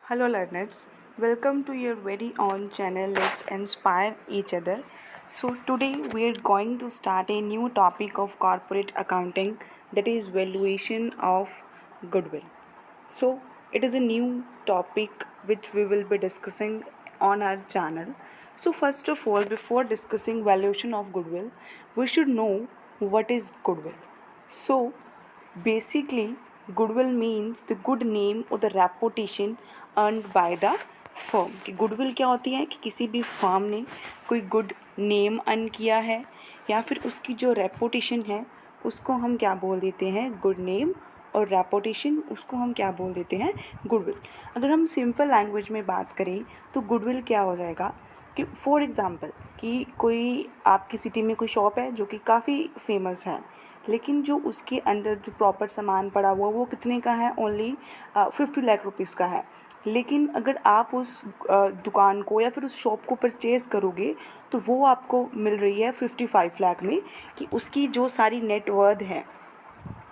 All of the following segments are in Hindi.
Hello, learners. Welcome to your very own channel. Let's inspire each other. So, today we are going to start a new topic of corporate accounting, that is, valuation of goodwill. So, it is a new topic which we will be discussing on our channel. So, first of all, before discussing valuation of goodwill, we should know what is goodwill. So, basically, goodwill means the good name or the reputation earned by the firm कि गुडविल क्या होती है कि किसी भी फर्म ने कोई गुड नेम अर्न किया है या फिर उसकी जो रेपुटेशन है उसको हम क्या बोल देते हैं गुड नेम, और रेपुटेशन उसको हम क्या बोल देते हैं गुडविल. अगर हम सिंपल लैंग्वेज में बात करें तो गुडविल क्या हो जाएगा कि फॉर एग्ज़ाम्पल कि कोई आपकी सिटी में कोई शॉप है जो कि काफ़ी फेमस है, लेकिन जो उसके अंदर जो प्रॉपर सामान पड़ा हुआ वो कितने का है, ओनली 50 लाख रुपीज़ का है. लेकिन अगर आप उस दुकान को या फिर उस शॉप को परचेज़ करोगे तो वो आपको मिल रही है 55 लाख में, कि उसकी जो सारी नेटवर्थ है,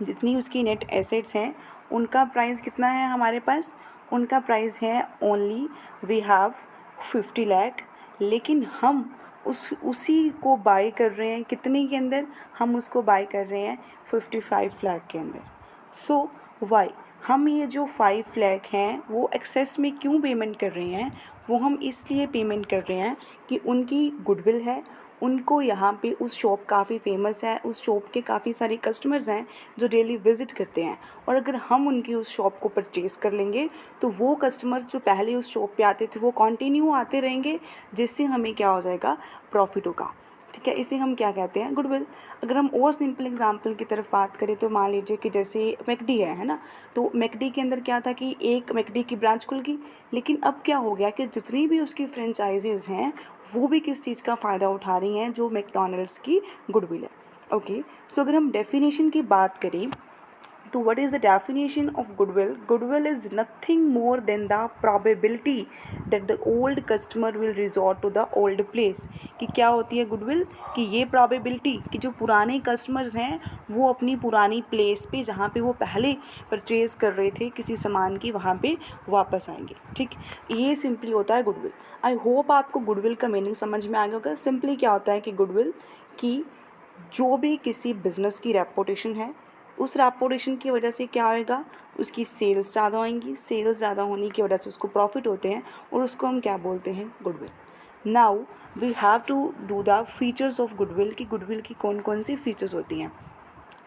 जितनी उसकी नेट एसेट्स हैं, उनका प्राइस कितना है हमारे पास, उनका प्राइस है ओनली वी हैव 50 लाख. लेकिन हम उसी को बाय कर रहे हैं कितने के अंदर, हम उसको बाय कर रहे हैं 55 लाख के अंदर. सो वाई हम ये जो 5 लाख हैं वो एक्सेस में क्यों पेमेंट कर रहे हैं, वो हम इसलिए पेमेंट कर रहे हैं कि उनकी गुडविल है, उनको यहाँ पे उस शॉप काफ़ी फेमस है, उस शॉप के काफ़ी सारे कस्टमर्स हैं जो डेली विज़िट करते हैं, और अगर हम उनकी उस शॉप को परचेज़ कर लेंगे तो वो कस्टमर्स जो पहले उस शॉप पे आते थे वो कंटिन्यू आते रहेंगे, जिससे हमें क्या हो जाएगा, प्रॉफिट होगा. ठीक है, इसे हम क्या कहते हैं, गुडविल. अगर हम और सिंपल एग्जांपल की तरफ बात करें तो मान लीजिए कि जैसे मैकडी है ना, तो मैकडी के अंदर क्या था कि एक मैकडी की ब्रांच खुल गई, लेकिन अब क्या हो गया कि जितनी भी उसकी फ्रेंचाइजीज़ हैं वो भी किस चीज़ का फ़ायदा उठा रही हैं, जो मैकडॉनल्ड्स की गुडविल है. ओके, सो अगर हम डेफिनेशन की बात करें तो what is the definition of goodwill? Goodwill is nothing more than the probability that the old customer will resort to the old place. कि क्या होती है गुडविल, कि ये probability कि जो पुराने कस्टमर्स हैं वो अपनी पुरानी प्लेस पे जहाँ पे वो पहले परचेज़ कर रहे थे किसी सामान की, वहाँ पे वापस आएंगे. ठीक, ये सिंपली होता है गुडविल. आई होप आपको गुडविल का मीनिंग समझ में आ गया होगा. सिंपली क्या होता है कि गुडविल कि जो भी किसी बिज़नेस की रेपुटेशन है, उस रेपुटेशन की वजह से क्या होएगा, उसकी सेल्स ज़्यादा होएंगी, सेल्स ज़्यादा होने की वजह से उसको प्रॉफिट होते हैं, और उसको हम क्या बोलते हैं, goodwill. Now we have to do the features of goodwill कि गुडविल की कौन कौन सी फीचर्स होती हैं.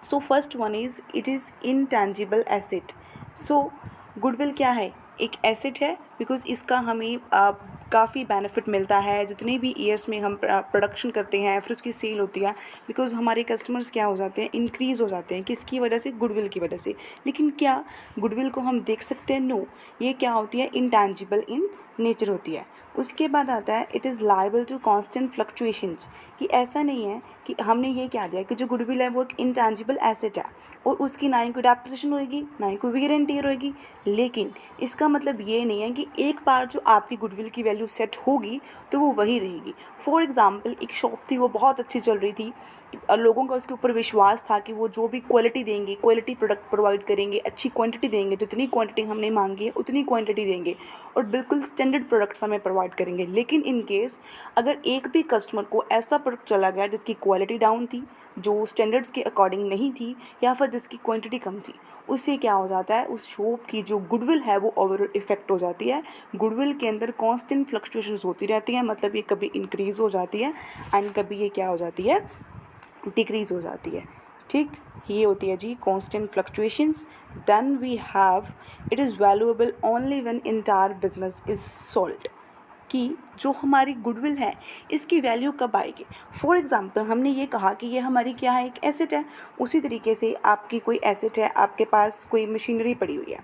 So first one is it is intangible asset. So goodwill क्या है, एक एसेट है, बिकॉज इसका हमें काफ़ी बेनिफिट मिलता है जितने भी ईयर्स में हम प्रोडक्शन करते हैं, फिर उसकी सेल होती है, बिकॉज हमारे कस्टमर्स क्या हो जाते हैं, इंक्रीज़ हो जाते हैं, किसकी वजह से, गुडविल की वजह से. लेकिन क्या गुडविल को हम देख सकते हैं, नो. ये क्या होती है, इनटैंजिबल इन नेचर होती है. उसके बाद आता है it is liable to constant fluctuations, कि ऐसा नहीं है कि हमने ये क्या दिया कि जो गुडविल है वो एक इंटैंजिबल एसेट है और उसकी ना ही कोई डेप्रिसिएशन होएगी ना ही कोई वियर एंड टियर होएगी. लेकिन इसका मतलब ये नहीं है कि एक बार जो आपकी गुडविल की वैल्यू सेट होगी तो वो वही रहेगी. फॉर एग्जांपल एक शॉप थी, वो बहुत अच्छी चल रही थी और लोगों का उसके ऊपर विश्वास था कि वो जो भी क्वालिटी देंगे, क्वालिटी प्रोडक्ट प्रोवाइड करेंगे, अच्छी क्वांटिटी देंगे, जितनी क्वांटिटी हमने मांगी है उतनी क्वांटिटी देंगे और बिल्कुल स्टैंडर्ड प्रोडक्ट्स हमें प्रोवाइड करेंगे. लेकिन इन केस अगर एक भी कस्टमर को ऐसा प्रोडक्ट चला गया जिसकी क्वालिटी डाउन थी, जो स्टैंडर्ड्स के अकॉर्डिंग नहीं थी, या फिर जिसकी क्वांटिटी कम थी, उससे क्या हो जाता है, उस शॉप की जो गुडविल है वो ओवरऑल इफेक्ट हो जाती है. गुडविल के अंदर कांस्टेंट फ्लक्चुएशंस होती रहती हैं, मतलब ये कभी इंक्रीज़ हो जाती है एंड कभी ये क्या हो जाती है, डिक्रीज़ हो जाती है. ठीक, ये होती है जी constant fluctuations. Then we have it is valuable only when entire business is sold, कि जो हमारी गुडविल है इसकी वैल्यू कब आएगी. फॉर एग्ज़ाम्पल हमने ये कहा कि ये हमारी क्या है, एक एसेट है. उसी तरीके से आपकी कोई एसेट है, आपके पास कोई मशीनरी पड़ी हुई है,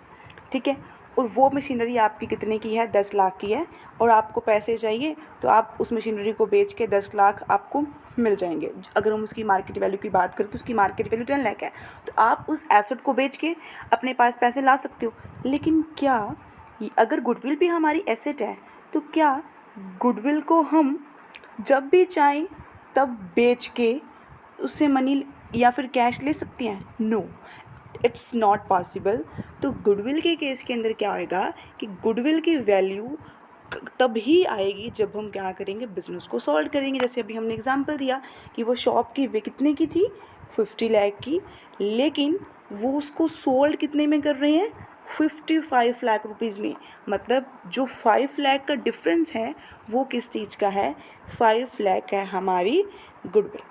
ठीक है, और वो मशीनरी आपकी कितने की है, 10 लाख की है, और आपको पैसे चाहिए तो आप उस मशीनरी को बेच के 10 लाख आपको मिल जाएंगे. अगर हम उसकी मार्केट वैल्यू की बात करें तो उसकी मार्केट वैल्यू 10 लाख है, तो आप उस एसेट को बेच के अपने पास पैसे ला सकते हो. लेकिन क्या अगर गुडविल भी हमारी एसेट है तो क्या गुडविल को हम जब भी चाहें तब बेच के उससे मनी या फिर कैश ले सकते हैं, नो. It's not possible. तो गुडविल के केस के अंदर क्या होएगा कि गुडविल की वैल्यू तभी आएगी जब हम क्या करेंगे, बिजनेस को सॉल्व करेंगे। जैसे अभी हमने एग्जांपल दिया कि वो शॉप की वे कितने की थी, 50 लाख की, लेकिन वो उसको सोल्ड कितने में कर रहे हैं, 55 लाख रुपीज़ में। मतलब जो 5 लाख का डिफरेंस है वो किस चीज़ का है, 5 लाख है हमारी गुडविल।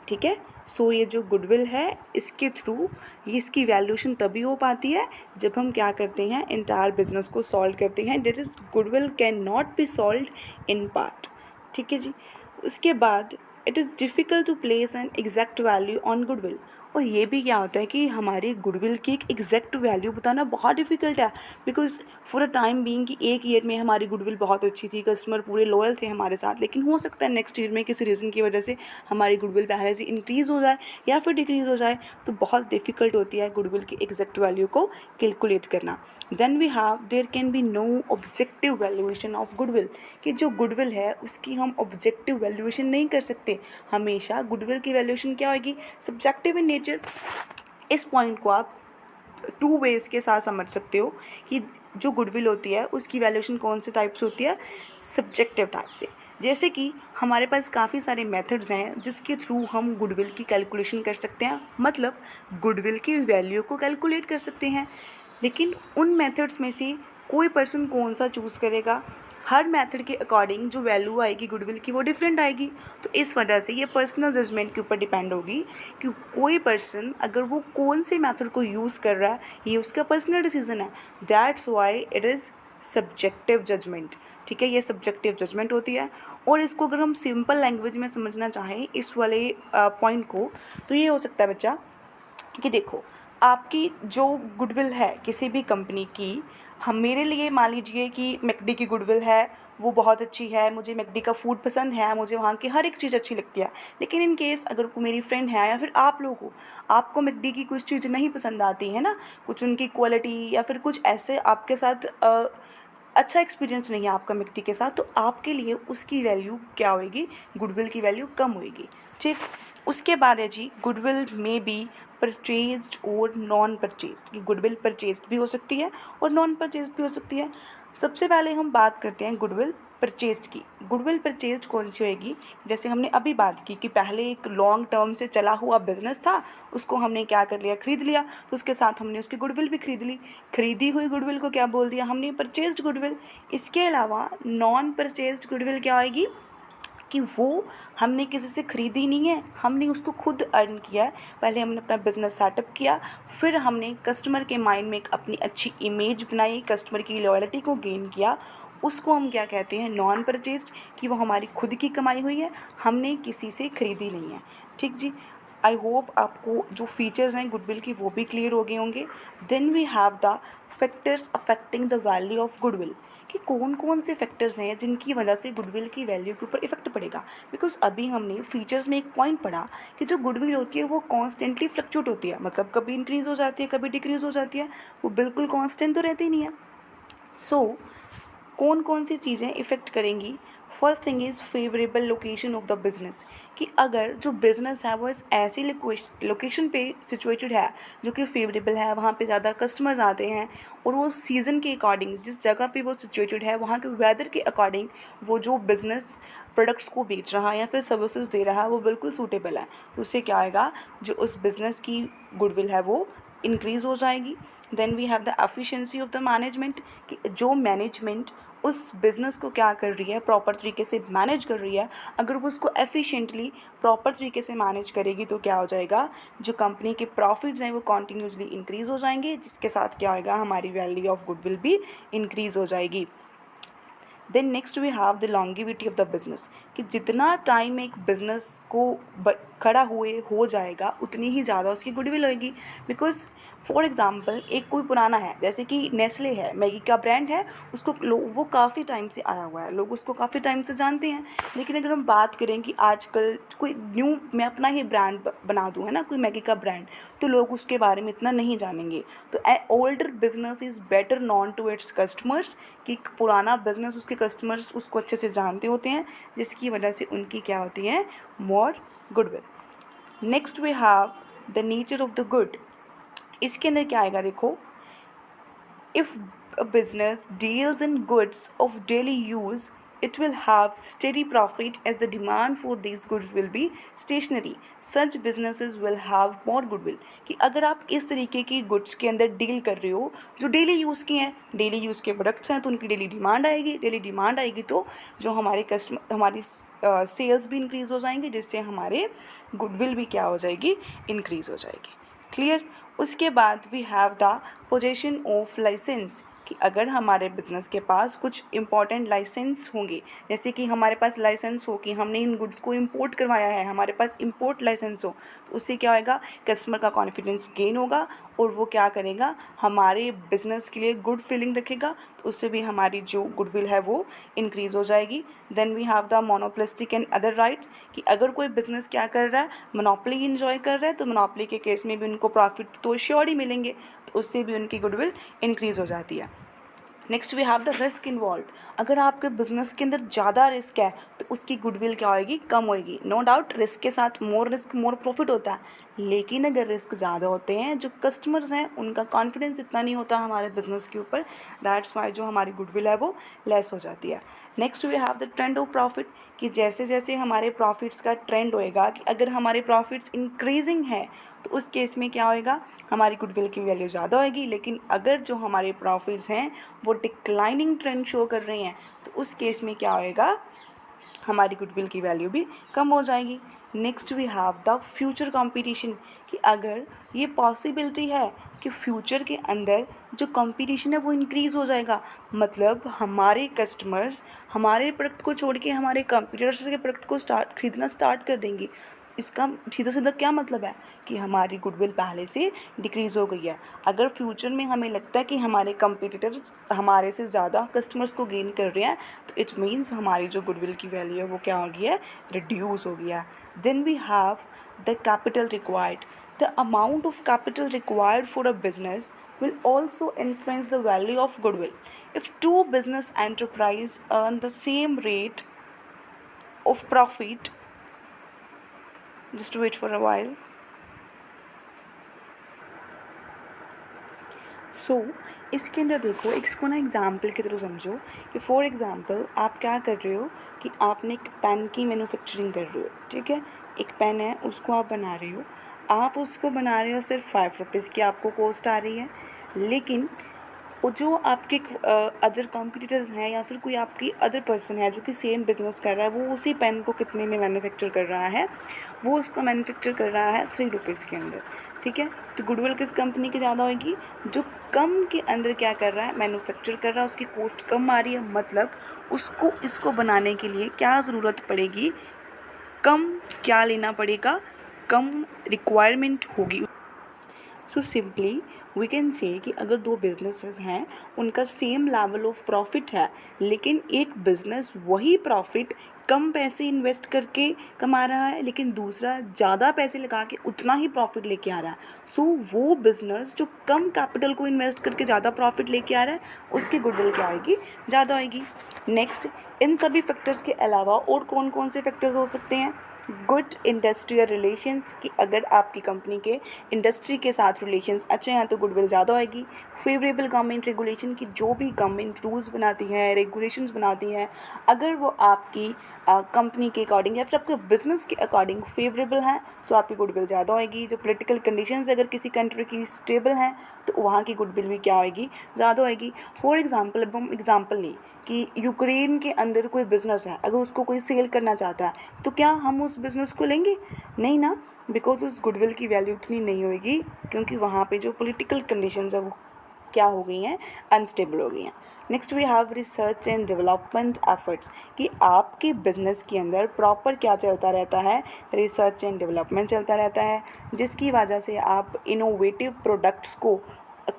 ठीक है। सो ये जो गुडविल है इसके थ्रू ये इसकी वैल्यूएशन तभी हो पाती है जब हम क्या करते हैं, इंटायर बिजनेस को सॉल्व करते हैं। That is goodwill can not be solve in part. ठीक है जी। उसके बाद it is difficult to place an exact value on goodwill. और ये भी क्या होता है कि हमारी गुडविल की एक एग्जैक्ट वैल्यू बताना बहुत डिफ़िकल्ट है, because for a time being कि एक ईयर में हमारी गुडविल बहुत अच्छी थी, कस्टमर पूरे लॉयल थे हमारे साथ, लेकिन हो सकता है नेक्स्ट ईयर में किसी रीज़न की वजह से हमारी गुडविल पहले से इंक्रीज़ हो जाए या फिर डिक्रीज़ हो जाए, तो बहुत डिफ़िकल्ट होती है गुडविल की एग्जैक्ट वैल्यू को कैलकुलेट करना। Then we have there can be no objective valuation of goodwill, कि जो गुडविल है उसकी हम ऑब्जेक्टिव वैल्यूएशन नहीं कर सकते। हमेशा गुडविल की वैल्यूएशन क्या होगी, सब्जेक्टिव इन नेचर। इस पॉइंट को आप 2 वेज़ के साथ समझ सकते हो कि जो गुडविल होती है उसकी वैल्यूएशन कौन से टाइप से होती है, सब्जेक्टिव टाइप से। जैसे कि हमारे पास काफ़ी सारे मेथड्स हैं जिसके थ्रू हम गुडविल की कैलकुलेशन कर सकते हैं, मतलब गुडविल की वैल्यू को कैलकुलेट कर सकते हैं। लेकिन उन मेथड्स में से कोई पर्सन कौन सा चूज़ करेगा, हर मेथड के अकॉर्डिंग जो वैल्यू आएगी गुडविल की वो डिफरेंट आएगी। तो इस वजह से ये पर्सनल जजमेंट के ऊपर डिपेंड होगी कि कोई पर्सन अगर वो कौन से मेथड को यूज़ कर रहा है, ये उसका पर्सनल डिसीजन है। That's why it is subjective judgement. ठीक है, ये सब्जेक्टिव जजमेंट होती है। और इसको अगर हम सिंपल लैंग्वेज में समझना चाहें इस वाले पॉइंट को, तो ये हो सकता है बच्चा कि देखो, आपकी जो गुडविल है किसी भी कंपनी की, हम मेरे लिए मान लीजिए कि मैकडी की गुडविल है, वो बहुत अच्छी है, मुझे मैकडी का फूड पसंद है, मुझे वहाँ की हर एक चीज़ अच्छी लगती है। लेकिन इन केस अगर कोई मेरी फ्रेंड है या फिर आप लोग हो, आपको मैकडी की कुछ चीज़ नहीं पसंद आती है ना, कुछ उनकी क्वालिटी या फिर कुछ ऐसे आपके साथ अच्छा एक्सपीरियंस नहीं है आपका मैकडी के साथ, तो आपके लिए उसकी वैल्यू क्या होएगी, गुडविल की वैल्यू कम होएगी। ठीक। उसके बाद है जी, गुडविल में बी परचेज्ड और नॉन परचेज्ड, कि गुडविल परचेज्ड भी हो सकती है और नॉन परचेज्ड भी हो सकती है। सबसे पहले हम बात करते हैं गुडविल परचेज्ड की। गुडविल परचेज्ड कौन सी होएगी, जैसे हमने अभी बात की कि पहले एक लॉन्ग टर्म से चला हुआ बिजनेस था, उसको हमने क्या कर लिया, खरीद लिया, तो उसके साथ हमने उसकी गुडविल भी खरीद ली। खरीदी हुई गुडविल को क्या बोल दिया हमने, परचेज्ड गुडविल। इसके अलावा नॉन परचेज्ड गुडविल क्या आएगी कि वो हमने किसी से ख़रीदी नहीं है, हमने उसको खुद अर्न किया है। पहले हमने अपना बिज़नेस सेटअप किया, फिर हमने कस्टमर के माइंड में एक अपनी अच्छी इमेज बनाई, कस्टमर की लॉयल्टी को गेन किया, उसको हम क्या कहते हैं, नॉन परचेज्ड, कि वो हमारी खुद की कमाई हुई है, हमने किसी से ख़रीदी नहीं है। ठीक जी। आई होप आपको जो फीचर्स हैं गुडविल की वो भी क्लियर हो गए होंगे। Then we have the factors affecting the value of goodwill, कि कौन कौन से फैक्टर्स हैं जिनकी वजह से गुडविल की वैल्यू के ऊपर इफेक्ट पड़ेगा। बिकॉज अभी हमने फीचर्स में एक पॉइंट पढ़ा कि जो गुडविल होती है वो कॉन्स्टेंटली फ्लक्चुएट होती है, मतलब कभी इंक्रीज़ हो जाती है कभी डिक्रीज़ हो जाती है, वो बिल्कुल कॉन्स्टेंट तो रहती नहीं है। सो कौन कौन सी चीज़ें इफ़ेक्ट करेंगी, first thing is favourable location of the business, कि अगर जो बिज़नेस है वो इस ऐसी लोकेशन पे सिचुएटेड है जो कि फेवरेबल है, वहाँ पे ज़्यादा कस्टमर्स आते हैं, और वो सीज़न के अकॉर्डिंग जिस जगह पे वो सिचुएटेड है वहाँ के वेदर के अकॉर्डिंग वो जो बिज़नेस प्रोडक्ट्स को बेच रहा है या फिर सर्विसेज दे रहा है वो बिल्कुल सूटेबल है, तो उससे क्या आएगा, जो उस बिज़नेस की गुडविल है वो इंक्रीज़ हो जाएगी। Then we have the efficiency of the management, कि जो मैनेजमेंट उस बिज़नेस को क्या कर रही है, प्रॉपर तरीके से मैनेज कर रही है, अगर वो उसको एफिशिएंटली प्रॉपर तरीके से मैनेज करेगी तो क्या हो जाएगा, जो कंपनी के प्रॉफिट्स हैं वो कॉन्टीन्यूसली इंक्रीज़ हो जाएंगे, जिसके साथ क्या होएगा, हमारी वैल्यू ऑफ गुडविल भी इंक्रीज़ हो जाएगी। Then next we have the longevity of the business, कि जितना टाइम एक बिज़नेस को खड़ा हुए हो जाएगा उतनी ही ज़्यादा उसकी गुडविल होएगी। बिकॉज फॉर एग्ज़ाम्पल एक कोई पुराना है, जैसे कि नेस्ले है, मैगी का ब्रांड है, उसको वो काफ़ी टाइम से आया हुआ है, लोग उसको काफ़ी टाइम से जानते हैं। लेकिन अगर हम बात करें कि आजकल कोई न्यू मैं अपना ही ब्रांड बना दूँ, है ना, कोई मैगी का ब्रांड, तो लोग उसके बारे में इतना नहीं जानेंगे। तो older business is better known to its customers, कि पुराना बिजनेस उसके कस्टमर्स उसको अच्छे से जानते होते हैं, जिसकी वजह से उनकी क्या होती है, more goodwill. Next we have the nature of the good, इसके अंदर क्या आएगा देखो, if a business deals in goods of daily use, it will have steady profit as the demand for these goods will be stationary. Such businesses will have more goodwill. कि अगर आप इस तरीके की गुड्स के अंदर डील कर रहे हो जो डेली यूज़ के हैं, डेली यूज़ के प्रोडक्ट्स हैं, तो उनकी डेली डिमांड आएगी, डेली डिमांड आएगी तो जो हमारे कस्टमर, हमारी सेल्स भी इंक्रीज़ हो जाएंगे, जिससे हमारे गुडविल भी क्या हो जाएगी, इंक्रीज़ हो जाएगी। क्लियर। उसके बाद we have the possession of licence, कि अगर हमारे बिजनेस के पास कुछ इंपॉर्टेंट लाइसेंस होंगे, जैसे कि हमारे पास लाइसेंस हो कि हमने इन गुड्स को इंपोर्ट करवाया है, हमारे पास इंपोर्ट लाइसेंस हो, तो उससे क्या होएगा, कस्टमर का कॉन्फिडेंस गेन होगा और वो क्या करेगा, हमारे बिजनेस के लिए गुड फीलिंग रखेगा, तो उससे भी हमारी जो गुडविल है वो इंक्रीज़ हो जाएगी। Then we have the monopolistic and other rights, कि अगर कोई बिजनेस क्या कर रहा है, मोनोपोली इंजॉय कर रहा है, तो मोनोपोली के केस में भी उनको प्रॉफिट तो श्योर ही मिलेंगे, तो उससे भी उनकी गुडविल इंक्रीज़ हो जाती है। Next we have the risk involve, अगर आपके बिजनेस के अंदर ज़्यादा रिस्क है तो उसकी गुडविल क्या होएगी, कम होएगी। नो डाउट रिस्क के साथ मोर रिस्क मोर प्रॉफिट होता है, लेकिन अगर रिस्क ज़्यादा होते हैं, जो कस्टमर्स हैं उनका कॉन्फिडेंस इतना नहीं होता हमारे बिजनेस के ऊपर, दैट्स वाई जो हमारी गुडविल है वो लेस हो जाती है। Next we have the trend of profit, कि जैसे जैसे हमारे प्रॉफिट्स का ट्रेंड होएगा, कि अगर हमारे प्रॉफिट्स इंक्रीजिंग है तो उस केस में क्या होएगा, हमारी गुडविल की वैल्यू ज़्यादा होएगी, लेकिन अगर जो हमारे प्रॉफिट्स हैं वो डिक्लाइनिंग ट्रेंड शो कर रहे हैं, तो उस केस में क्या होएगा, हमारी गुडविल की वैल्यू भी कम हो जाएगी। Next we have the future competition, कि अगर ये पॉसिबिलिटी है कि फ्यूचर के अंदर जो कंपटीशन है वो इंक्रीज़ हो जाएगा, मतलब हमारे कस्टमर्स हमारे प्रोडक्ट को छोड़ के हमारे कंपटीटर्स के प्रोडक्ट को खरीदना स्टार्ट कर देंगे। इसका सीधा सीधा क्या मतलब है कि हमारी गुडविल पहले से डिक्रीज़ हो गई है। अगर फ्यूचर में हमें लगता है कि हमारे कंपटीटर्स हमारे से ज़्यादा कस्टमर्स को गेन कर रहे हैं, तो इट मीन्स हमारी जो गुडविल की वैल्यू है वो क्या हो गई है, रिड्यूस हो गया। Then we have the capital required, the amount of capital required for a business will also influence the value of goodwill. If two business enterprise earn the same rate of profit, just wait for a while. सो इसके अंदर देखो, इसको ना एग्जाम्पल की तरह समझो कि फॉर एग्जाम्पल आप क्या कर रहे हो कि आपने एक पेन की मैन्युफैक्चरिंग कर रहे हो, ठीक है, एक पेन है उसको आप बना रहे हो, आप उसको बना रहे हो सिर्फ 5 रुपीज़ की आपको कॉस्ट आ रही है, लेकिन वो जो आपके अदर कॉम्पिटिटर्स हैं या फिर कोई आपकी अदर पर्सन है जो कि सेम बिजनेस कर रहा है, वो उसी पेन को कितने में मैन्युफैक्चर कर रहा है, वो उसको मैन्युफैक्चर कर रहा है 3 रुपीज़ के अंदर, ठीक है। तो गुडविल किस कंपनी की ज़्यादा होगी, जो कम के अंदर क्या कर रहा है, मैन्युफैक्चर कर रहा है, उसकी कॉस्ट कम आ रही है, मतलब उसको इसको बनाने के लिए क्या ज़रूरत पड़ेगी, कम क्या लेना पड़ेगा, कम रिक्वायरमेंट होगी। So simply we can say कि अगर दो बिजनेसेस हैं उनका सेम लेवल ऑफ प्रॉफिट है, लेकिन एक बिजनेस वही प्रॉफिट कम पैसे इन्वेस्ट करके कमा रहा है, लेकिन दूसरा ज़्यादा पैसे लगा के उतना ही प्रॉफिट लेके आ रहा है, सो वो बिज़नेस जो कम कैपिटल को इन्वेस्ट करके ज़्यादा प्रॉफिट लेके आ रहा है उसकी गुडविल क्या आएगी, ज़्यादा आएगी। नेक्स्ट, इन सभी फैक्टर्स के अलावा और कौन कौन से फैक्टर्स हो सकते हैं, गुड इंडस्ट्रियल रिलेशंस, कि अगर आपकी कंपनी के इंडस्ट्री के साथ रिलेशंस अच्छे हैं तो गुडविल ज़्यादा आएगी। फेवरेबल गवर्नमेंट रेगुलेशन, की जो भी गवर्नमेंट रूल्स बनाती है, रेगुलेशंस बनाती हैं, अगर वो आपकी कंपनी के अकॉर्डिंग या फिर आपके बिजनेस के अकॉर्डिंग फेवरेबल हैं तो आपकी गुडविल ज़्यादा आएगी। जो पॉलिटिकल कंडीशंस अगर किसी कंट्री की स्टेबल हैं तो वहाँ की गुडविल भी क्या आएगी, ज़्यादा आएगी। फॉर एग्जांपल, अब हम एग्जांपल लें कि यूक्रेन के अंदर कोई बिज़नेस है, अगर उसको कोई सेल करना चाहता है तो क्या हम उस बिज़नेस को लेंगे, नहीं ना, बिकॉज उस गुडविल की वैल्यू उतनी नहीं होगी, क्योंकि वहाँ पे जो पॉलिटिकल कंडीशंस है वो क्या हो गई हैं, अनस्टेबल हो गई हैं। Next we have research and development efforts, कि आपके बिजनेस के अंदर प्रॉपर क्या चलता रहता है, रिसर्च एंड डेवलपमेंट चलता रहता है, जिसकी वजह से आप इनोवेटिव प्रोडक्ट्स को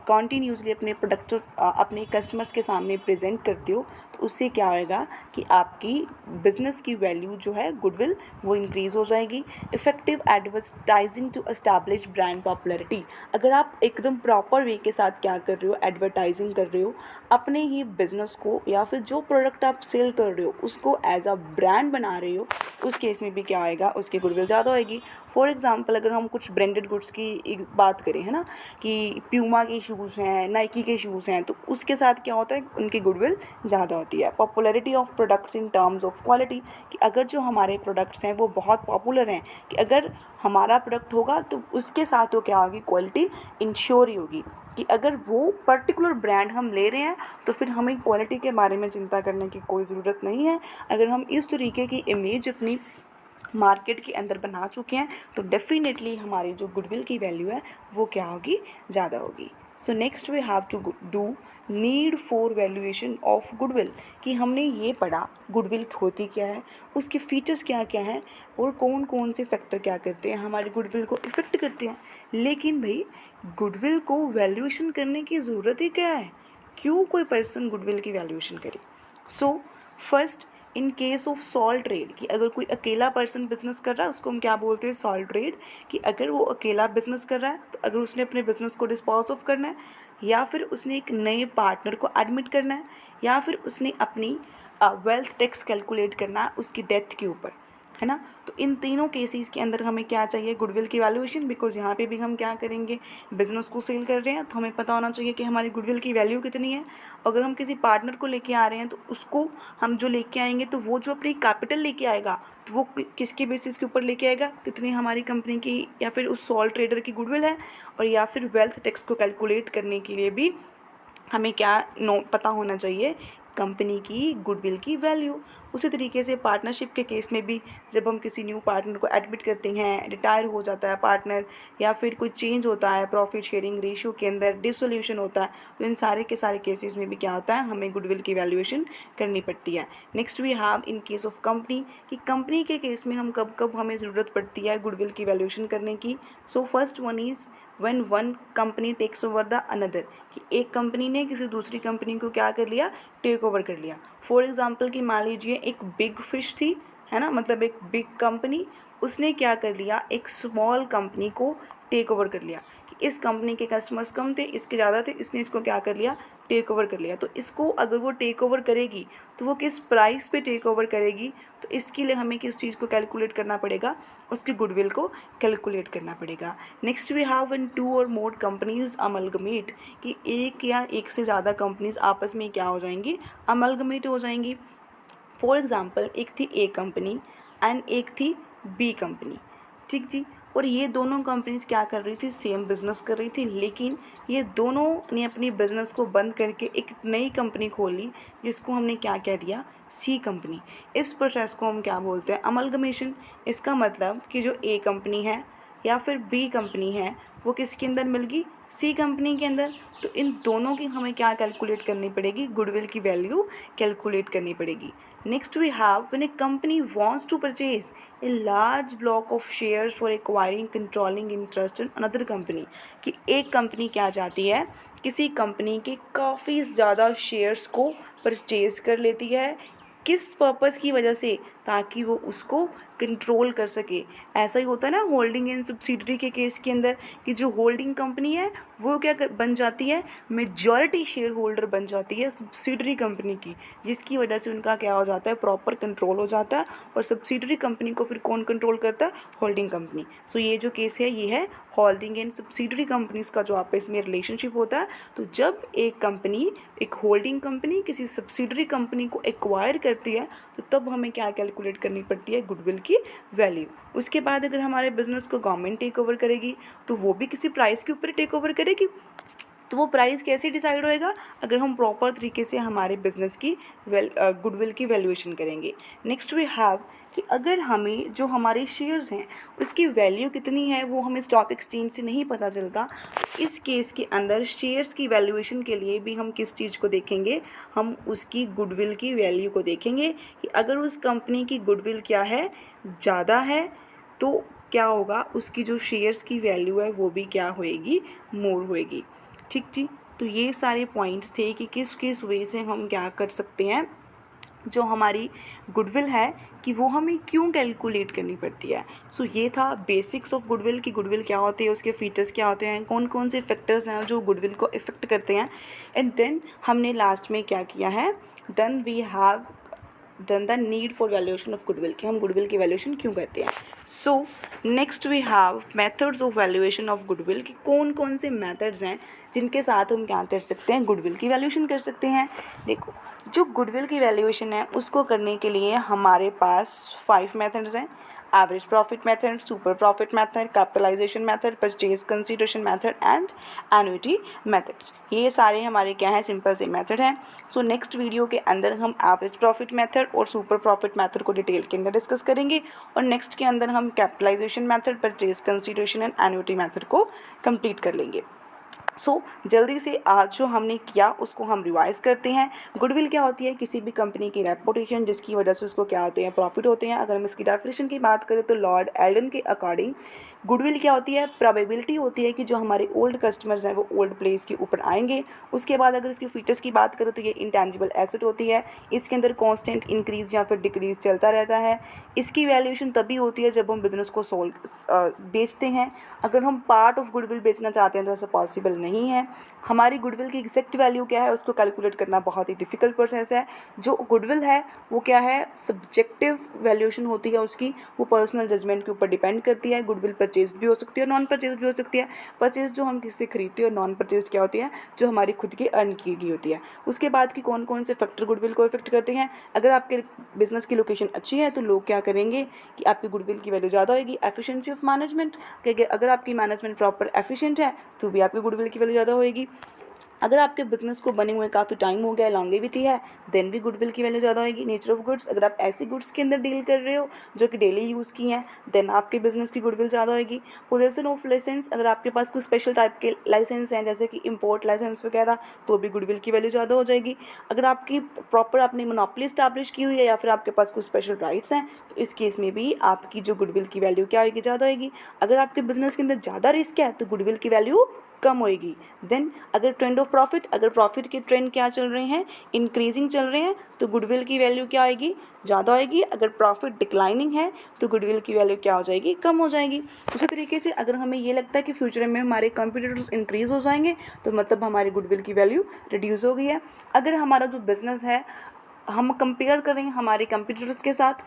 कॉन्टीन्यूसली अपने प्रोडक्ट अपने कस्टमर्स के सामने प्रेजेंट करते हो, तो उससे क्या होएगा कि आपकी बिजनेस की वैल्यू जो है गुडविल वो इंक्रीज़ हो जाएगी। Effective advertising to establish brand popularity, अगर आप एकदम प्रॉपर वे के साथ क्या कर रहे हो, एडवर्टाइजिंग कर रहे हो अपने ही बिज़नेस को या फिर जो प्रोडक्ट आप सेल कर रहे हो उसको एज अ ब्रांड बना रहे हो, उस केस में भी क्या होएगा, उसकी गुडविल ज़्यादा होएगी। फॉर एग्जांपल अगर हम कुछ ब्रांडेड गुड्स की एक बात करें, है ना, कि प्यूमा के शूज़ हैं, नाइकी के शूज़ हैं, तो उसके साथ क्या होता है, उनकी गुडविल ज़्यादा होती है। Popularity of products in terms of quality, कि अगर जो हमारे प्रोडक्ट्स हैं वो बहुत पॉपुलर हैं, कि अगर हमारा प्रोडक्ट होगा तो उसके साथ तो क्या होगी, क्वालिटी इंश्योर ही होगी, कि अगर वो पर्टिकुलर ब्रांड हम ले रहे हैं तो फिर हमें क्वालिटी के बारे में चिंता करने की कोई ज़रूरत नहीं है। अगर हम इस तरीके की इमेज अपनी मार्केट के अंदर बना चुके हैं तो डेफिनेटली हमारी जो गुडविल की वैल्यू है वो क्या होगी, ज़्यादा होगी। So next we have to do need for valuation of goodwill, कि हमने ये पढ़ा गुडविल होती क्या है, उसके फीचर्स क्या क्या हैं और कौन कौन से फैक्टर क्या करते हैं हमारी गुडविल को इफ़ेक्ट करते हैं। लेकिन भाई गुडविल को वैल्यूएशन करने की ज़रूरत ही क्या है, क्यों कोई पर्सन गुडविल की वैल्यूएशन करे। So first, in case of sale trade, कि अगर कोई अकेला पर्सन बिजनेस कर रहा है उसको हम क्या बोलते हैं, सॉल ट्रेड, कि अगर वो अकेला बिजनेस कर रहा है तो अगर उसने अपने बिजनेस को डिस्पोज ऑफ करना है या फिर उसने एक नए पार्टनर को एडमिट करना है या फिर उसने अपनी वेल्थ टैक्स कैलकुलेट करना है उसकी डेथ के ऊपर, है ना, तो इन तीनों केसेस के अंदर हमें क्या चाहिए, गुडविल की वैल्यूएशन। बिकॉज यहाँ पे भी हम क्या करेंगे, बिजनेस को सेल कर रहे हैं तो हमें पता होना चाहिए कि हमारी गुडविल की वैल्यू कितनी है। अगर हम किसी पार्टनर को लेके आ रहे हैं तो उसको हम जो लेके आएंगे तो वो जो अपनी कैपिटल लेके आएगा तो वो किसके बेसिस के ऊपर लेके आएगा, कितनी हमारी कंपनी की या फिर उस सॉल ट्रेडर की गुडविल है, और या फिर वेल्थ टैक्स को कैलकुलेट करने के लिए भी हमें क्या पता होना चाहिए, कंपनी की गुडविल की वैल्यू। उसी तरीके से पार्टनरशिप के केस में भी जब हम किसी न्यू पार्टनर को एडमिट करते हैं, रिटायर हो जाता है पार्टनर या फिर कोई चेंज होता है प्रॉफिट शेयरिंग रेशियो के अंदर, डिसोल्यूशन होता है, तो इन सारे के सारे केसेस में भी क्या होता है, हमें गुडविल की वैल्यूएशन करनी पड़ती है। Next we have in case of company, कि कंपनी के केस में हम कब कब हमें ज़रूरत पड़ती है गुडविल की वैल्यूएशन करने की। So first one is when one company takes over the another, कि एक कंपनी ने किसी दूसरी कंपनी को क्या कर लिया, टेक ओवर कर लिया। फॉर एग्जांपल कि मान लीजिए एक बिग फिश थी, है ना, मतलब एक बिग कंपनी, उसने क्या कर लिया, एक स्मॉल कंपनी को टेक ओवर कर लिया, कि इस कंपनी के कस्टमर्स कम थे, इसके ज़्यादा थे, इसने इसको क्या कर लिया, टेक ओवर कर लिया। तो इसको अगर वो टेक ओवर करेगी तो वो किस प्राइस पे टेक ओवर करेगी, तो इसके लिए हमें किस चीज़ को कैलकुलेट करना पड़ेगा, उसकी गुडविल को कैलकुलेट करना पड़ेगा। Next we have when two और मोर कंपनीज अमलगमेट, कि एक या एक से ज़्यादा कंपनीज आपस में क्या हो जाएंगी, अमलगमेट हो जाएंगी। फॉर एग्ज़ाम्पल एक थी ए कंपनी एंड एक थी बी कंपनी, ठीक जी, और ये दोनों कंपनीज क्या कर रही थी, सेम बिजनेस कर रही थी, लेकिन ये दोनों ने अपनी बिजनेस को बंद करके एक नई कंपनी खोल ली जिसको हमने क्या कह दिया, सी कंपनी। इस प्रोसेस को हम क्या बोलते हैं, अमलगमेशन। इसका मतलब कि जो ए कंपनी है या फिर बी कंपनी है वो किसके अंदर मिल गई, सी कंपनी के अंदर, तो इन दोनों की हमें क्या कैलकुलेट करनी पड़ेगी, गुडविल की वैल्यू कैलकुलेट करनी पड़ेगी। Next we have when a company wants to purchase a large block of shares for acquiring controlling interest in another company, कि एक कंपनी क्या चाहती है, किसी कंपनी के काफ़ी ज़्यादा शेयर्स को परचेज कर लेती है, किस पर्पज़ की वजह से, ताकि वो उसको कंट्रोल कर सके। ऐसा ही होता है ना होल्डिंग एंड सब्सिडरी के केस के अंदर, कि जो होल्डिंग कंपनी है वो क्या बन जाती है, मेजॉरिटी शेयर होल्डर बन जाती है सब्सिडरी कंपनी की, जिसकी वजह से उनका क्या हो जाता है, प्रॉपर कंट्रोल हो जाता है। और सब्सिडरी कंपनी को फिर कौन कंट्रोल करता है, होल्डिंग कंपनी। सो ये जो केस है ये है होल्डिंग एंड सब्सिडरी कंपनीज का जो आपस में रिलेशनशिप होता है। तो जब एक कंपनी, एक होल्डिंग कंपनी किसी सब्सिडरी कंपनी को एक्वायर करती है तो तब हमें क्या कैलकुलेट करनी पड़ती है, गुडविल की वैल्यू। उसके बाद अगर हमारे बिजनेस को गवर्नमेंट टेक ओवर करेगी तो वो भी किसी प्राइस के ऊपर टेक ओवर करेगी, तो वो प्राइस कैसे डिसाइड होएगा, अगर हम प्रॉपर तरीके से हमारे बिजनेस की गुडविल की वैल्यूएशन करेंगे। नेक्स्ट वी हैव कि अगर हमें जो हमारे शेयर्स हैं उसकी वैल्यू कितनी है वो हमें स्टॉक एक्सचेंज से नहीं पता चलता, इस केस के अंदर शेयर्स की वैल्यूएशन के लिए भी हम किस चीज़ को देखेंगे, हम उसकी गुडविल की वैल्यू को देखेंगे, कि अगर उस कंपनी की गुडविल क्या है, ज़्यादा है, तो क्या होगा, उसकी जो शेयर्स की वैल्यू है वो भी क्या होएगी, मोर होएगी। ठीक जी। तो ये सारे पॉइंट्स थे कि किस किस वे से हम क्या कर सकते हैं, जो हमारी गुडविल है कि वो हमें क्यों कैलकुलेट करनी पड़ती है। सो ये था बेसिक्स ऑफ गुडविल कि गुडविल क्या होती है, उसके फीचर्स क्या होते हैं, कौन कौन से फैक्टर्स हैं जो गुडविल को इफ़ेक्ट करते हैं। एंड देन हमने लास्ट में क्या किया है, then we have done the need for valuation of goodwill कि हम गुडविल की वैल्यूएशन क्यों करते हैं। So next we have methods of valuation of goodwill कि कौन कौन से मेथड्स हैं जिनके साथ हम क्या कर सकते हैं, गुडविल की वैल्यूएशन कर सकते हैं। देखो, जो गुडविल की वैल्यूएशन है उसको करने के लिए हमारे पास 5 मेथड्स हैं। Average profit method, super profit method, capitalisation method, purchase consideration method and annuity methods. ये सारे हमारे क्या हैं, सिंपल से मेथड हैं। सो नेक्स्ट वीडियो के अंदर हम एवरेज प्रॉफिट मेथड और सुपर प्रॉफिट मेथड को डिटेल के अंदर डिस्कस करेंगे, और नेक्स्ट के अंदर हम capitalisation method, purchase consideration and annuity method को कंप्लीट कर लेंगे। सो जल्दी से आज जो हमने किया उसको हम रिवाइज करते हैं। गुडविल क्या होती है, किसी भी कंपनी की रेपुटेशन जिसकी वजह से उसको क्या होते हैं, प्रॉफिट होते हैं। अगर हम इसकी डेफिनेशन की बात करें तो लॉर्ड एल्डन के अकॉर्डिंग गुडविल क्या होती है, प्रोबेबिलिटी होती है कि जो हमारे ओल्ड कस्टमर्स हैं वो ओल्ड प्लेस के ऊपर आएंगे। उसके बाद अगर इसकी फीचर्स की बात करें तो ये इंटेंजिबल एसेट होती है, इसके अंदर कॉन्स्टेंट इंक्रीज या फिर डिक्रीज चलता रहता है। इसकी वैल्यूएशन तभी होती है जब हम बिजनेस को बेचते हैं। अगर हम पार्ट ऑफ गुडविल बेचना चाहते हैं तो ऐसा पॉसिबल नहीं है। हमारी गुडविल की एग्जैक्ट वैल्यू क्या है उसको कैलकुलेट करना बहुत ही डिफिकल्ट प्रोसेस है। जो गुडविल है वो क्या है, सब्जेक्टिव वैल्यूएशन होती है उसकी, वो पर्सनल जजमेंट के ऊपर डिपेंड करती है। गुडविल परचेज भी हो सकती है, नॉन परचेज भी हो सकती है। परचेज जो हम किससे खरीदते हैं, और नॉन परचेज क्या होती है, जो हमारी खुद की अर्न की गई होती है। उसके बाद की कौन कौन से फैक्टर गुडविल को इफेक्ट करते हैं। अगर आपके बिजनेस की लोकेशन अच्छी है तो लोग क्या करेंगे कि आपकी गुडविल की वैल्यू ज़्यादा होगी। एफिशिएंसी ऑफ मैनेजमेंट, अगर आपकी मैनेजमेंट प्रॉपर एफिशिएंट है तो भी आपकी गुडविल की वैल्यू ज़्यादा होएगी। अगर आपके बिजनेस को बने हुए काफ़ी टाइम हो गया, लॉन्गेविटी है, देन भी गुडविल की वैल्यू ज़्यादा होगी। नेचर ऑफ गुड्स, अगर आप ऐसी गुड्स के अंदर डील कर रहे हो जो कि डेली यूज़ की हैं, देन आपके बिजनेस की गुडविल ज़्यादा होगी। पोजेसन ऑफ लाइसेंस, अगर आपके पास कुछ स्पेशल टाइप के लाइसेंस हैं जैसे कि इंपोर्ट लाइसेंस वगैरह, तो भी गुडविल की वैल्यू ज़्यादा हो जाएगी। अगर आपकी प्रॉपर आपने मोनोपोली स्टैब्लिश की हुई है या फिर आपके पास कुछ स्पेशल राइट्स हैं, तो इस केस में भी आपकी जो गुडविल की वैल्यू क्या होगी, ज़्यादा होगी। अगर आपके बिजनेस के अंदर ज़्यादा रिस्क है तो गुडविल की वैल्यू कम होएगी। देन अगर ट्रेंड ऑफ प्रॉफिट, अगर प्रॉफिट के ट्रेंड क्या चल रहे हैं, इंक्रीजिंग चल रहे हैं, तो गुडविल की वैल्यू क्या आएगी, ज़्यादा होएगी। अगर प्रॉफिट डिक्लाइनिंग है तो गुडविल की वैल्यू क्या हो जाएगी, कम हो जाएगी। उसी तरीके से अगर हमें ये लगता है कि फ्यूचर में हमारे कंपटीटर्स इंक्रीज़ हो जाएंगे तो मतलब हमारी गुडविल की वैल्यू रिड्यूस हो गई है। अगर हमारा जो बिज़नेस है हम कंपेयर करें हमारे कंपटीटर्स के साथ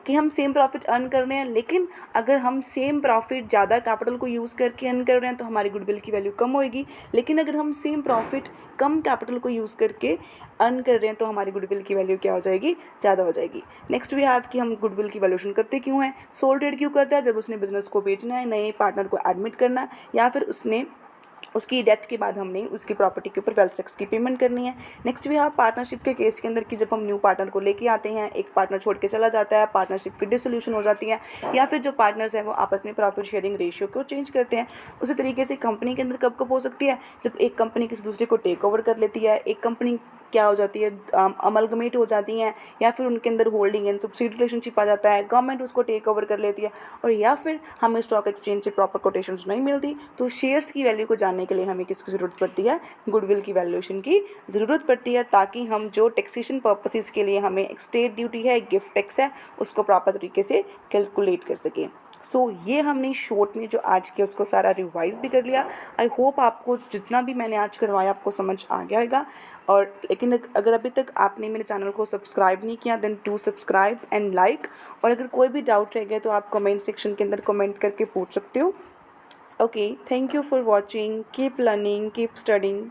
कि हम सेम प्रॉफिट अर्न कर रहे हैं, लेकिन अगर हम सेम प्रॉफिट ज़्यादा कैपिटल को यूज़ करके अर्न कर रहे हैं तो हमारी गुडविल की वैल्यू कम होएगी। लेकिन अगर हम सेम प्रॉफिट कम कैपिटल को यूज़ करके अर्न कर रहे हैं तो हमारी गुडविल की वैल्यू क्या हो जाएगी, ज़्यादा हो जाएगी। नेक्स्ट वी हैव कि हम गुडविल की वैल्यूएशन करते क्यों हैं। सोल ट्रेड क्यों करता है, जब उसने बिजनेस को बेचना है, नए पार्टनर को एडमिट करना, या फिर उसकी डेथ के बाद हमने उसकी प्रॉपर्टी के ऊपर वेल्थ टैक्स की पेमेंट करनी है। नेक्स्ट भी हाँ, पार्टनरशिप के केस के अंदर कि जब हम न्यू पार्टनर को लेके आते हैं, एक पार्टनर छोड़ के चला जाता है, पार्टनरशिप की डिसोल्यूशन हो जाती है, या फिर जो पार्टनर्स हैं वो आपस में प्रॉफिट शेयरिंग रेशियो को चेंज करते हैं। उसी तरीके से कंपनी के अंदर कब कब हो सकती है, जब एक कंपनी किसी दूसरे को टेक ओवर कर लेती है, एक कंपनी क्या हो जाती है, अमलगमेट हो जाती हैं, या फिर उनके अंदर होल्डिंग एंड सब्सिडी रिलेशनशिप आ जाता है, गवर्नमेंट उसको टेक ओवर कर लेती है, और या फिर हमें स्टॉक एक्सचेंज से प्रॉपर कोटेशंस नहीं मिलती, तो शेयर्स की वैल्यू को जानने के लिए हमें किसकी ज़रूरत पड़ती है, गुडविल की वैल्यूएशन की ज़रूरत पड़ती है, ताकि हम जो टैक्सेशन पर्पसेस के लिए हमें एक स्टेट ड्यूटी है, गिफ्ट टैक्स है, उसको प्रॉपर तरीके से कैलकुलेट कर सकें। ये हमने शॉर्ट में जो आज किया उसको सारा रिवाइज भी कर लिया। आई होप आपको जितना भी मैंने आज करवाया आपको समझ आ गया होगा। और लेकिन अगर अभी तक आपने मेरे चैनल को सब्सक्राइब नहीं किया, then to subscribe and like. और अगर कोई भी डाउट रह गया तो आप कमेंट सेक्शन के अंदर कमेंट करके पूछ सकते हो। Okay, thank you for watching, keep learning, keep studying.